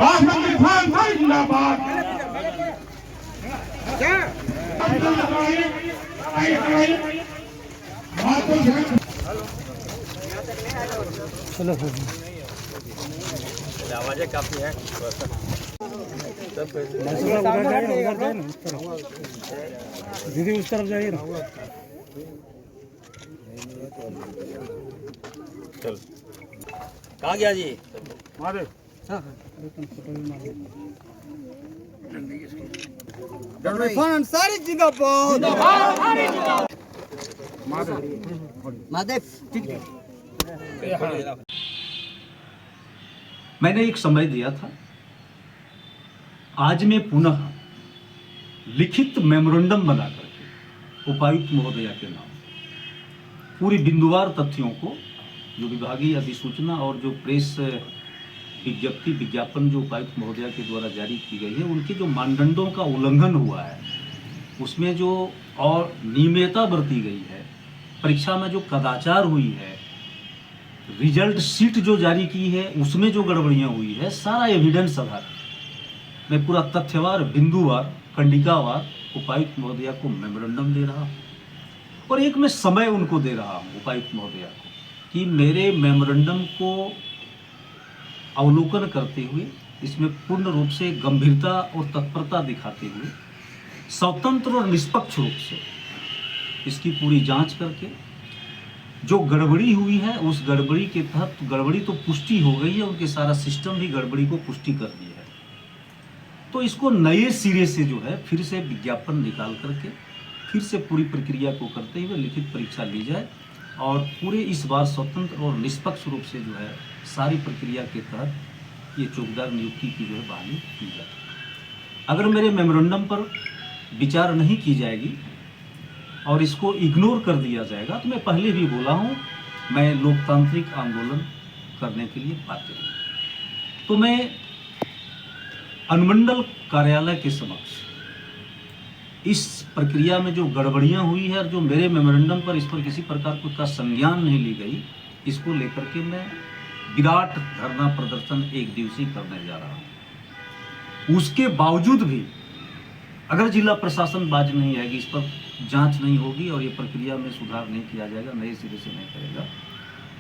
पाकिस्तान जिंदाबाद। चलो आवाज़ें काफ़ी है। दीदी उस तरफ जाइए ना। चल कहाँ गया जी? मारे सारी जिंदाबाद। मैंने एक समय दिया था, आज मैं पुनः लिखित मेमोरेंडम बना करके उपायुक्त महोदया के नाम पूरी बिंदुवार तथ्यों को, जो विभागीय अधिसूचना और जो प्रेस विज्ञप्ति विज्ञापन जो उपायुक्त महोदया के द्वारा जारी की गई है, उनके जो मानदंडों का उल्लंघन हुआ है, उसमें जो और नियमितता बरती गई है, परीक्षा में जो कदाचार हुई है, रिजल्ट शीट जो जारी की है उसमें जो गड़बड़ियां हुई है, सारा एविडेंस आधार मैं पूरा तथ्यवार, बिंदुवार, कंडिकावार उपायुक्त महोदया को मेमोरेंडम दे रहा हूं। और एक मैं समय उनको दे रहा हूं उपायुक्त महोदया को कि मेरे मेमोरेंडम को अवलोकन करते हुए इसमें पूर्ण रूप से गंभीरता और तत्परता दिखाते हुए स्वतंत्र और निष्पक्ष रूप से इसकी पूरी जांच करके जो गड़बड़ी हुई है उस गड़बड़ी के तहत, गड़बड़ी तो पुष्टि हो गई है, उनके सारा सिस्टम भी गड़बड़ी को पुष्टि कर दी है, तो इसको नए सिरे से जो है फिर से विज्ञापन निकाल करके फिर से पूरी प्रक्रिया को करते हुए लिखित परीक्षा ली जाए और पूरे इस बार स्वतंत्र और निष्पक्ष रूप से जो है सारी प्रक्रिया के तहत ये चौकीदार नियुक्ति की जो है बहाली की जाए। अगर मेरे मेमोरेंडम पर विचार नहीं की जाएगी और इसको इग्नोर कर दिया जाएगा तो मैं पहले भी बोला हूँ, मैं लोकतांत्रिक आंदोलन करने के लिए बाध्य हूँ। तो मैं अनुमंडल कार्यालय के समक्ष इस प्रक्रिया में जो गड़बड़ियां हुई है और जो मेरे मेमोरेंडम पर इस पर किसी प्रकार का संज्ञान नहीं ली गई, इसको लेकर के मैं विराट धरना प्रदर्शन एक दिवसीय करने जा रहा हूँ। उसके बावजूद भी अगर जिला प्रशासन बाज नहीं आएगी, इस पर जांच नहीं होगी और ये प्रक्रिया में सुधार नहीं किया जाएगा, नए सिरे से नहीं करेगा,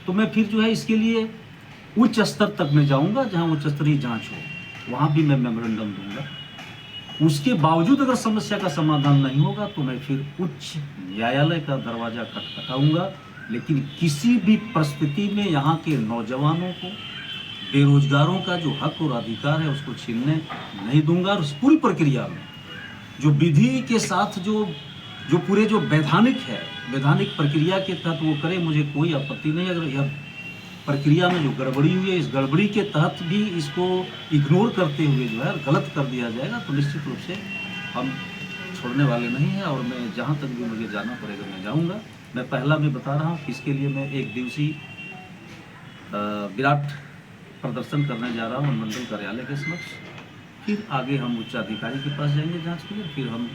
तो मैं फिर जो है इसके लिए उच्च स्तर तक मैं जाऊंगा, जहां उच्च स्तरीय जांच हो वहां भी मैं मेमोरेंडम दूंगा। उसके बावजूद अगर समस्या का समाधान नहीं होगा तो मैं फिर उच्च न्यायालय का दरवाजा खटखटाऊंगा, लेकिन किसी भी परिस्थिति में यहाँ के नौजवानों को, बेरोजगारों का जो हक और अधिकार है उसको छीनने नहीं दूंगा। और उस पूरी प्रक्रिया में जो विधि के साथ जो पूरे जो वैधानिक है, वैधानिक प्रक्रिया के तहत वो करे, मुझे कोई आपत्ति नहीं। अगर यह प्रक्रिया में जो गड़बड़ी हुई है, इस गड़बड़ी के तहत भी इसको इग्नोर करते हुए जो है गलत कर दिया जाएगा तो निश्चित रूप से हम छोड़ने वाले नहीं हैं और मैं जहां तक भी मुझे जाना पड़ेगा मैं जाऊंगा। मैं पहला भी बता रहा हूं कि इसके लिए मैं एक दिवसीय विराट प्रदर्शन करने जा रहा हूं अनुमंडल कार्यालय के समक्ष। फिर आगे हम उच्च अधिकारी के पास जाएंगे जाँच के लिए, फिर हम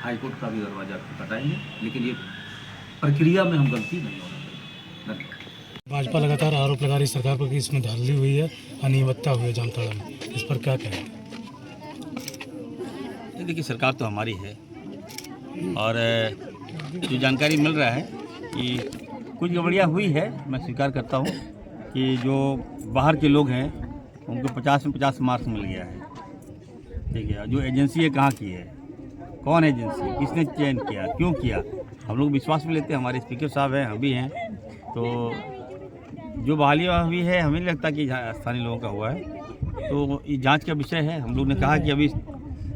हाईकोर्ट का भी दरवाजा खटखटाएंगे, लेकिन ये प्रक्रिया में हम गलती नहीं होना चाहिए। धन्यवाद। भाजपा लगातार आरोप लगा रही सरकार पर कि इसमें धांधली हुई है, अनियमितता हुई है जामताड़ा में, इस पर क्या कहें? देखिए, सरकार तो हमारी है और जो जानकारी मिल रहा है कि कुछ गड़बड़ियाँ हुई है, मैं स्वीकार करता हूँ कि जो बाहर के लोग हैं उनको 50 में 50 मार्क्स मिल गया है। ठीक है, जो एजेंसी है कहाँ की है, कौन एजेंसी, किसने चयन किया, क्यों किया, हम लोग विश्वास में लेते हैं। हमारे स्पीकर साहब हैं, हम भी हैं, तो जो बहाली हुई है हमें नहीं लगता कि स्थानीय लोगों का हुआ है, तो ये जांच का विषय है। हम लोग ने कहा कि अभी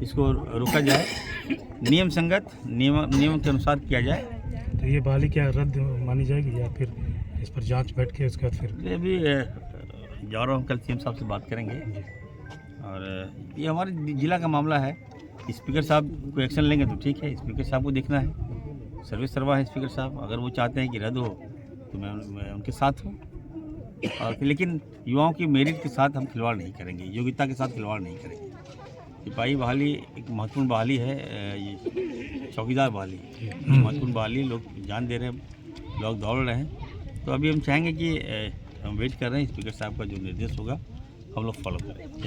इसको रोका जाए, नियम संगत नियम के अनुसार किया जाए। तो ये बहाली क्या रद्द मानी जाएगी या फिर इस पर जांच बैठ के उसके बाद फिर? अभी जा रहा हूँ, कल सीएम साहब से बात करेंगे और ये हमारे जिला का मामला है। स्पीकर साहब को एक्शन लेंगे तो ठीक है, स्पीकर साहब को देखना है, सर्विस सर्वा है स्पीकर साहब। अगर वो चाहते हैं कि रद्द हो तो मैं उनके साथ हूँ, और लेकिन युवाओं की मेरिट के साथ हम खिलवाड़ नहीं करेंगे, योग्यता के साथ खिलवाड़ नहीं करेंगे। सिपाही बहाली एक महत्वपूर्ण बहाली है, ये चौकीदार बहाली महत्वपूर्ण बहाली, लोग जान दे रहे हैं, लोग दौड़ रहे हैं। तो अभी हम चाहेंगे कि हम वेट कर रहे हैं, स्पीकर साहब का जो निर्देश होगा हम लोग फॉलो करें।